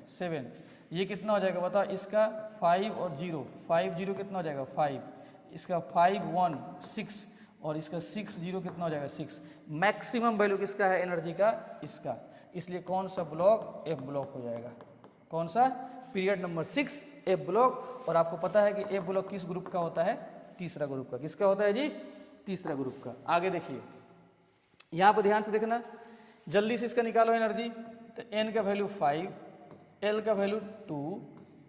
7। ये कितना हो जाएगा बताओ? इसका 5 और 0, 5 0 कितना हो जाएगा? 5। इसका 5 1 6, और इसका 6 0 कितना हो जाएगा? 6। मैक्सिमम वैल्यू किसका है एनर्जी का? इसका। इसलिए कौन सा ब्लॉक? एफ ब्लॉक हो जाएगा। कौन सा? Period number 6 F block. और आपको पता है कि एफ ब्लॉक किस ग्रुप का होता है? तीसरा ग्रुप का। किसका होता है जी? तीसरा ग्रुप का। आगे देखिए, यहाँ पर ध्यान से देखना, जल्दी से इसका निकालो एनर्जी। तो एन का वैल्यू 5, एल का वैल्यू 2,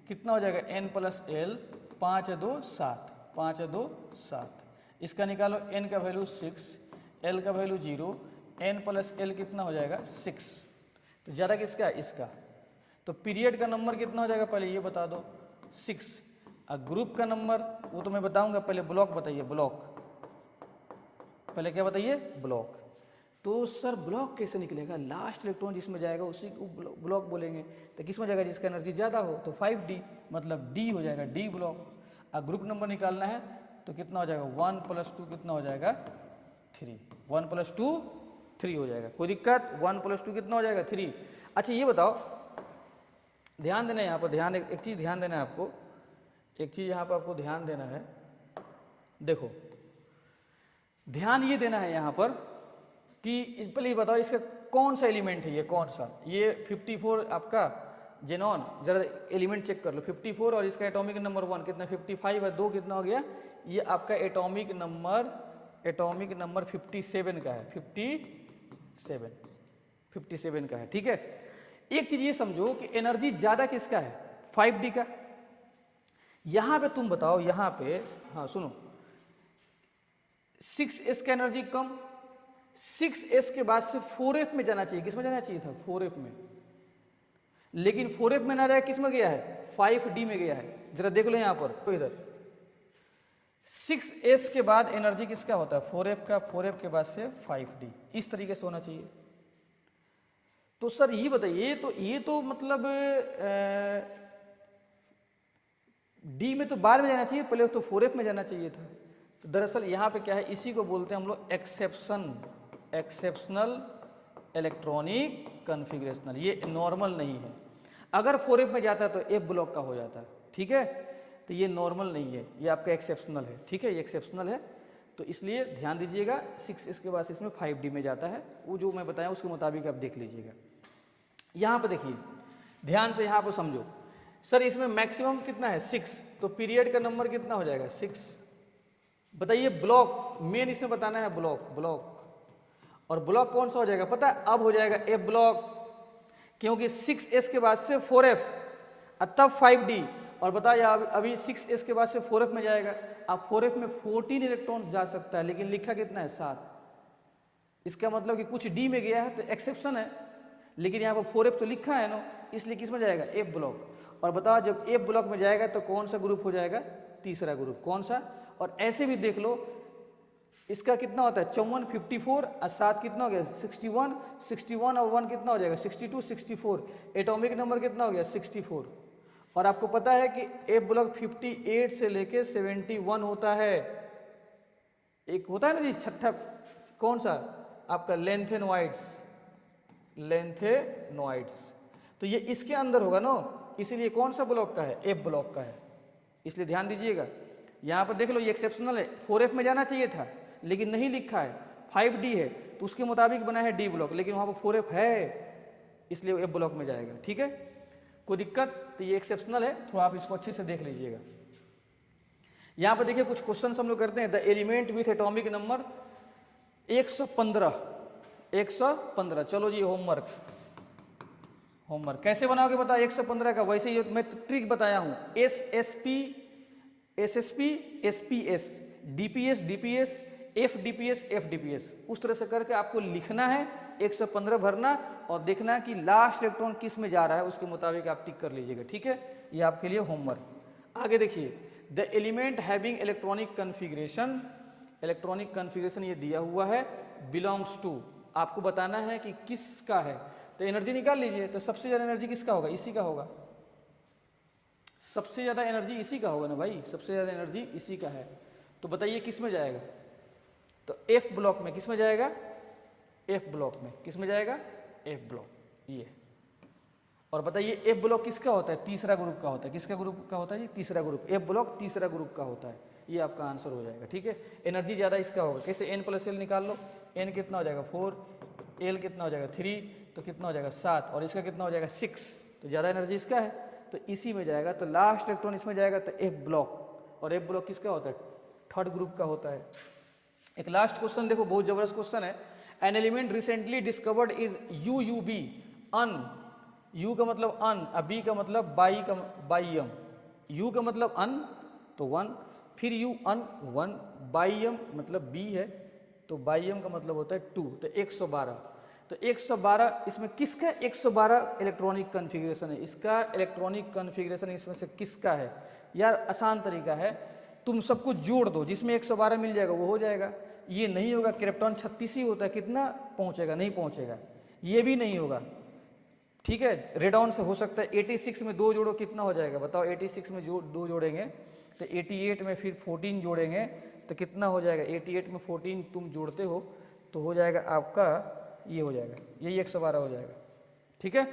कितना हो जाएगा? N plus l, 5 2 7, 5 2 7। इसका निकालो एन का वैल्यू 6, एल का वैल्यू 0, एन प्लस एल कितना हो जाएगा? 6। तो ज़्यादा किसका है? इसका। तो पीरियड का नंबर कितना हो जाएगा पहले ये बता दो? 6। और ग्रुप का नंबर वो तो मैं बताऊंगा, पहले ब्लॉक बताइए। ब्लॉक पहले क्या बताइए? ब्लॉक। तो सर ब्लॉक कैसे निकलेगा? लास्ट इलेक्ट्रॉन जिसमें जाएगा उसी को ब्लॉक बोलेंगे। तो किस में जाएगा? जिसका एनर्जी ज़्यादा हो। तो 5D, मतलब डी हो जाएगा, डी ब्लॉक। और ग्रुप नंबर निकालना है तो कितना हो जाएगा? 1 + 2 कितना हो जाएगा? 3। 1 + 2 3 हो जाएगा। कोई दिक्कत? 1 + 2 कितना हो जाएगा? 3। अच्छा ये बताओ, ध्यान देना है यहाँ पर, ध्यान, एक चीज़ ध्यान देना है आपको, एक चीज़ यहाँ पर आपको ध्यान देना है। देखो ध्यान ये देना है यहाँ पर कि पहले ये बताओ इसका कौन सा एलिमेंट है? ये कौन सा? ये 54 आपका जेनॉन, जरा एलिमेंट चेक कर लो। 54 और इसका एटॉमिक नंबर 1 कितना? 55 और 2 कितना हो गया? ये आपका एटॉमिक नंबर 57 का है। 57 का है। ठीक है, एक चीज ये समझो कि एनर्जी ज्यादा किसका है? 5D का। यहां पे तुम बताओ, यहां पे, हाँ सुनो, 6s का एनर्जी कम, 6s के बाद से 4f में जाना चाहिए। किस में जाना चाहिए था? 4f में। लेकिन 4f में ना रहा, किस में गया है, 5d में गया है। जरा देख लो यहाँ पर, तो इधर 6s के बाद एनर्जी किसका होता है, 4f का, 4f के बाद से 5d, इस तरीके से होना चाहिए। तो सर ये बताइए, तो ये तो मतलब डी में तो बाद में जाना चाहिए, पहले तो 4f में जाना चाहिए था। तो दरअसल यहाँ पे क्या है, इसी को बोलते हैं हम लोग एक्सेप्शनल इलेक्ट्रॉनिक कन्फिग्रेशनल। ये नॉर्मल नहीं है। अगर 4f में जाता है तो एफ ब्लॉक का हो जाता है, ठीक है। तो ये नॉर्मल नहीं है, ये आपका एक्सेप्शनल है, ठीक है, ये एक्सेप्शनल है। तो इसलिए ध्यान दीजिएगा, 6 इसके बाद इसमें 5d में जाता है, वो जो मैं बताया उसके मुताबिक आप देख लीजिएगा। यहाँ पर देखिए ध्यान से, यहाँ पर समझो सर, इसमें मैक्सिमम कितना है 6, तो पीरियड का नंबर कितना हो जाएगा 6। बताइए ब्लॉक, मेन इसमें बताना है ब्लॉक, और ब्लॉक कौन सा हो जाएगा पता है, अब हो जाएगा एफ ब्लॉक, क्योंकि 6s के बाद से 4f और तब 5d, और बताया अभी 6s के बाद से 4f में जाएगा। अब 4f में 14 इलेक्ट्रॉन जा सकता है, लेकिन लिखा कितना है 7। इसका मतलब कि कुछ d में गया है तो एक्सेप्शन है, लेकिन यहाँ पर 4f तो लिखा है ना, इसलिए किस में जाएगा, एफ ब्लॉक। और बताओ जब एफ ब्लॉक में जाएगा तो कौन सा ग्रुप हो जाएगा, तीसरा ग्रुप, कौन सा। और ऐसे भी देख लो, इसका कितना होता है 54, 54 और 7 कितना हो गया 61, 61 और 1 कितना हो जाएगा 62, 64, एटॉमिक नंबर कितना हो गया 64। और आपको पता है कि एफ ब्लॉक 58 से लेके 71 होता है। एक होता है ना जी छठा, कौन सा आपका लेंथेनॉइड्स, तो ये इसके अंदर होगा ना, इसीलिए कौन सा ब्लॉक का है, एफ ब्लॉक का है। इसलिए ध्यान दीजिएगा, यहाँ पर देख लो ये एक्सेप्शनल है, 4f में जाना चाहिए था लेकिन नहीं लिखा है, 5d है तो उसके मुताबिक बना है डी ब्लॉक, लेकिन वहाँ पर 4f है इसलिए एफ ब्लॉक में जाएगा, ठीक है। कोई दिक्कत, तो ये एक्सेप्शनल है, थोड़ा आप इसको अच्छे से देख लीजिएगा। यहाँ पर देखिए कुछ क्वेश्चन हम लोग करते हैं। The element with atomic number 115, चलो जी होमवर्क कैसे बनाओगे बता 115 का, वैसे ही मैं ट्रिक बताया हूँ, SSP, SPS, DPS, FDPS, उस तरह से करके आपको लिखना है, 115 भरना और देखना कि लास्ट इलेक्ट्रॉन किस में जा रहा है, उसके मुताबिक आप टिक कर लीजिएगा, ठीक है। ये आपके लिए होमवर्क। आगे देखिए, the element having electronic configuration ये दिया हुआ है, बिलोंग्स टू, आपको बताना है कि किसका है। तो एनर्जी निकाल लीजिए, तो सबसे ज़्यादा एनर्जी किसका होगा, इसी का होगा, सबसे ज़्यादा एनर्जी इसी का होगा ना भाई, सबसे ज़्यादा एनर्जी इसी का है। तो बताइए किस में जाएगा, तो एफ ब्लॉक में, किस में जाएगा, एफ ब्लॉक में, किस में जाएगा, एफ ब्लॉक, ये। और बताइए एफ ब्लॉक किसका होता है, तीसरा ग्रुप का होता है, किसका ग्रुप का होता है जी, तीसरा ग्रुप, एफ ब्लॉक तीसरा ग्रुप का होता है, ये आपका आंसर हो जाएगा, ठीक है। एनर्जी ज़्यादा इसका होगा, कैसे, n + l निकाल लो, n कितना हो जाएगा 4, l कितना हो जाएगा 3, तो कितना हो जाएगा 7, और इसका कितना हो जाएगा 6, तो ज़्यादा एनर्जी इसका है तो इसी में जाएगा। तो लास्ट इलेक्ट्रॉन इसमें जाएगा तो एफ ब्लॉक, और एफ ब्लॉक किसका होता है, थर्ड ग्रुप का होता है। एक लास्ट क्वेश्चन देखो, बहुत जबरदस्त क्वेश्चन है। An element recently discovered is UUB, un, U का मतलब अन, बी का मतलब बाइयम, यू का मतलब अन तो 1, फिर यू अन 1, बाइयम मतलब बी है तो बाइयम का मतलब होता है 2, तो 112। तो 112 इसमें किसका 112 इलेक्ट्रॉनिक कन्फिग्रेशन है, इसका इलेक्ट्रॉनिक कन्फिग्रेशन इसमें से किसका है। यार आसान तरीका है, तुम सब कुछ जोड़ दो, जिसमें 112 मिल जाएगा वो हो जाएगा। ये नहीं होगा, क्रिप्टॉन 36 ही होता है, कितना पहुंचेगा, नहीं पहुंचेगा, ये भी नहीं होगा, ठीक है। रेडॉन से हो सकता है 86 में 2 जोड़ो, कितना हो जाएगा बताओ, 86 में 2 जोड़ेंगे तो 88 में फिर 14 जोड़ेंगे तो कितना हो जाएगा, 88 में 14 तुम जोड़ते हो तो हो जाएगा आपका, ये हो जाएगा, यही 112 हो जाएगा, ठीक है।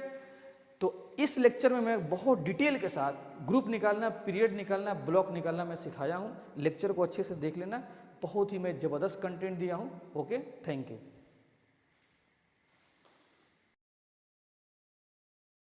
तो इस लेक्चर में मैं बहुत डिटेल के साथ ग्रुप निकालना, पीरियड निकालना, ब्लॉक निकालना मैं सिखाया हूँ। लेक्चर को अच्छे से देख लेना, बहुत ही मैं ज़बरदस्त कंटेंट दिया हूँ। Okay, thank you.